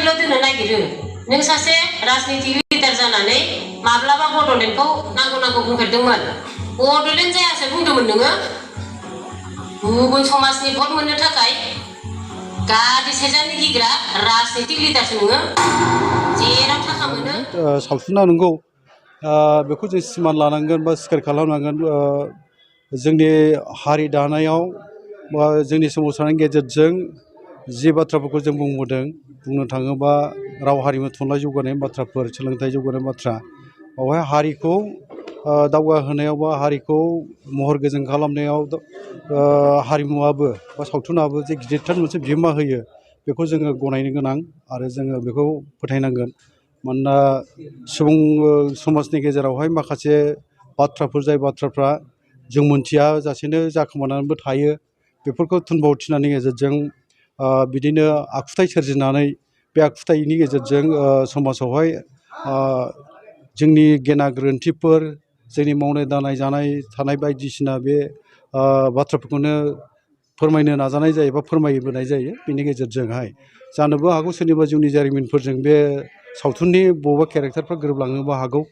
सावथुनल' दोननो नागिरो नों सासे राजनिति लिडार जानानै माब्लाबा बड'लेण्डखौ नांगौ बुंफेरदोंमोन बड'लेण्ड जायासो बुंदोंमोन नोङो गुबुन समाजनि भट मोननो थाखाय गादि सेजाननि गिग्रा राजनितिक लिडारसो नोङो जेराव थाखा मोनो सावथुना नंगौ बेखौ जों सिमान लानांगोन बा स्केर खालामनांगोन जोंनि हारि दानायाव बा जोंनि सोमावसारनायनि गेजेरजों जि बाथ्राफोरखौ जों बुंबोदों बुंनो थाङोबा राव हारिमु थुनलाइ जौगानायनि बाथ्राफोर सोलोंथाइ जौगानायनि बाथ्रा बावहाय हारिखौ दावगाहोनायाव बा हारिखौ महर गोजों खालामनायाव हारिमुवाबो बा सावथुनाबो जे गिदिरथार मोनसे बिहोमा होयो बेखौ जोङो गनायनो गोनां आरो जोङो बेखौ फोथायनांगोन मानोना सुबुं समाजनि गेजेरावहाय माखासे बाथ्राफोर जाय बाथ्राफ्रा जों मोनथिया जासेनो जाखोमानानैबो थायो बेफोरखौ थुनफावथिनायनि गेजेरजों बिदिनो आखुथाइ सोरजिनानै बे आखुथाइनि गेजेरजों समाजावहाय जोंनि गेना गोरोन्थिफोर जोंनि मावनाय दांनाय जानाय थानाय बायदिसिना बे बाथ्राफोरखौनो फोरमायनो नाजानाय जायो बा फोरमायबोनाय जायो बेनि गेजेरजोंहाय जानोबो हागौ सोरनिबा जिउनि जारिमिनफोरजों बे सावथुननि बबेबा केरेक्टारफ्रा गोरोबलांनोबो हागौ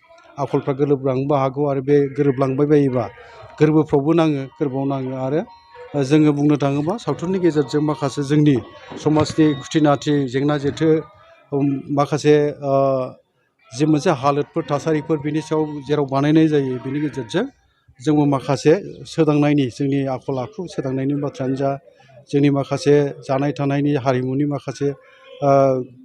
आखलफ्रा गोरोबलांनोबो हागौ आरो बे गोरोबलांबाय बायोबा गोरबोफ्रावबो नाङो गोरबोआव नाङो आरो जोङो बुंनो थाङोबा सावथुननि गेजेरजों माखासे जोंनि समाजनि खुथिनाथि जेंना जेथो माखासे जि मोनसे हालोदफोर थासारिफोर बिनि सायाव जेराव बानायनाय जायो बिनि गेजेरजों जोंबो माखासे सोदांनायनि जोंनि आखल आखु सोदांनायनि बाथ्रायानो जा जोंनि माखासे जानाय थानायनि हारिमुनि माखासे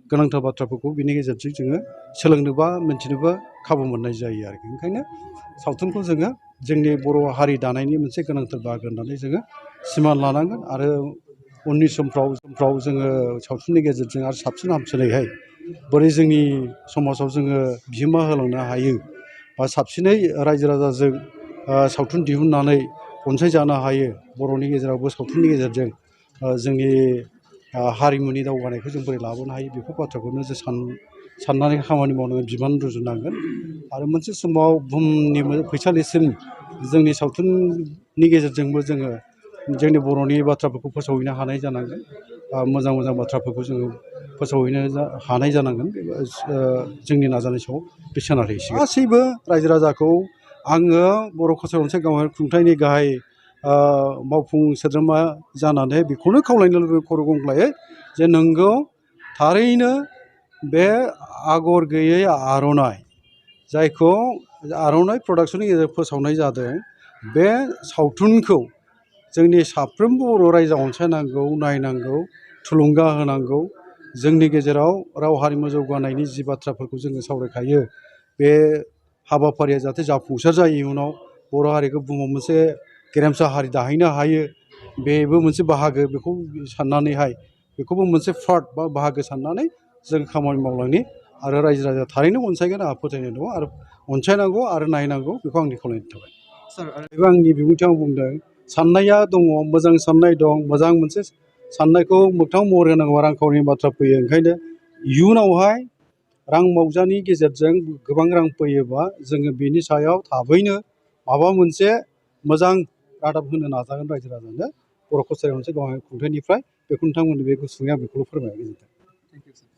गोनांथार बाथ्राफोरखौ बिनि गेजेरजों जोङो सोलोंनोबा मिन्थिनोबो खाबु मोननाय जायो आरोखि ओंखायनो सावथुनखौ जोङो जोंनि बर' हारि दानायनि मोनसे गोनांथार बाहागो होननानै जोङो सिमान लानांगोन आरो उननि समफ्राव जोङो सावथुननि गेजेरजों आरो साबसिन हामसिनैहाय बोरै जोंनि समाजाव जोङो बिहोमा होलांनो हायो बा साबसिनै रायजो राजाजों सावथुन दिहुननानै अनसायजानो हायो बर'नि गेजेरावबो सावथुननि गेजेरजों जोंनि हारिमुनि दावगानायखौ जों बोरै लाबोनो हायो बेफोर बाथ्राखौनो जों साननानै खामानि मावनांगोन बिबान रुजुनांगोन आरो मोनसे समाव बुहुमनि फैसालिसिम जोंनि सावथुननि गेजेरजोंबो जोङो जोंनि बर'नि बाथ्राफोरखौ फोसावहैनो हानाय जानांगोन मोजां बाथ्राफोरखौ जोङो फोसावहैनो हानाय जानांगोन जोंनि नाजानाय समाव बे सोनारहैसिगोन गासैबो रायजो राजाखौ आङो बर' कसारि अनसाय गावहाय खुंथायनि गाहाय मावफुं सोद्रोमा जानानै बेखौनो खावलायनो लुबैयो खर' गंग्लायै जे नोंगौ थारैनो बे आगर गैयै आर'नाइ जायखौ आर'नाइ प्रडाक्सननि गेजेरजों फोसावनाय जादों बे सावथुनखौ जोंनि साफ्रोमबो बर' रायजोआ अनसायनांगौ नायनांगौ थुलुंगा होनांगौ जोंनि गेजेराव राव हारिमु जौगानायनि जि बाथ्राफोरखौ जोङो सावरायखायो बे हाबाफारिया जाहाथे जाफुंसार जायो इयुनाव बर' हारिखौ बुहुमाव मोनसे गेरेमसा हारि दाहैनो हायो बेबो मोनसे बाहागो बेखौ साननानैहाय बेखौबो मोनसे पार्ट बा बाहागो साननानै जों खामानि मावलांनि आरो रायजो राजाया थारैनो अनसायगोन आंहा फोथायनाय दङ आरो अनसायनांगौ आरो नायनांगौ बेखौ आंनि खावलायनाय थाबाय सार आरो आंनि बिबुंथियाव बुंदों साननाया दङ मोजां साननाय दं मोजां मोनसे साननायखौ मोगथाङाव महर होनांगौ रांखावरिनि बाथ्रा फैयो ओंखायनो इयुनावहाय रां मावजानि गेजेरजों गोबां रां फैयोबा जोङो बेनि सायाव थाबैनो माबा मोनसे मोजां रादाब होनो नाजागोन रायजो राजानो बर' कसारि मोनसे गावनि खुंथायनिफ्राय बेखौ नोंथांमोननि बे गुसुङै आं बेखौल' फोरमायनो गोजोन्थों।